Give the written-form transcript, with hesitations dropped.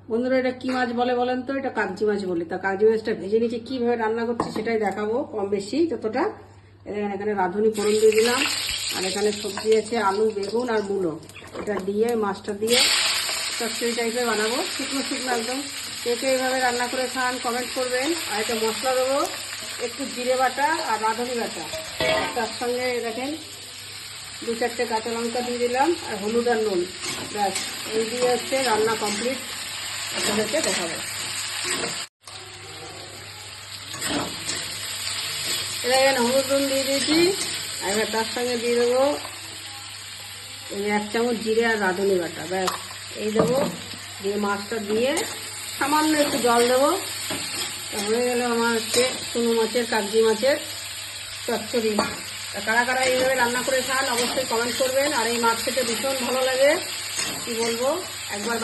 বন্ধুরা এটা কি মাছ বলে বলেন তো? এটা কাগজি মাছ বলে। তা কাগজি মাছটা ভেজে নিচে কিভাবে রান্না করছি সেটাই দেখাবো, কম বেশি যতটা। এখানে রাঁধুনি ফোড়ন দিয়ে দিলাম, আর এখানে সবজি আছে আলু, বেগুন আর মূলো। এটা দিয়ে মাছটা দিয়ে চচ্চড়ি টাইপের বানাবো, শুকনো শুকনো একদম। কে কে এইভাবে রান্না করে খান কমেন্ট করবেন। আর একটা মশলা দেবো, একটু জিরে বাটা আর রাঁধুনি বাটা, আর তার সঙ্গে দেখেন 2-4টে কাঁচা লঙ্কা দিয়ে দিলাম, আর হলুদ আর নুন। ব্যাস, এই দিয়ে হচ্ছে রান্না কমপ্লিট। আপনাদেরকে দেখাবো। এটা এখানে হলুদ নুন দিয়ে দিয়েছি, আর এবার তার সঙ্গে দিয়ে দেবো এই 1 চামচ জিরে আর রাঁধুনি বাটা। ব্যাস, এই দেবো, দিয়ে মাছটা দিয়ে সামান্য একটু জল দেবো। হয়ে গেল আমার হচ্ছে চুনো মাছের, কাগজি মাছের চচ্চড়ি। কারা কারা এইভাবে রান্না করে খান অবশ্যই কমেন্ট করবেন। আর এই মাছ খেতে ভীষণ ভালো লাগে, কি বলবো, একবার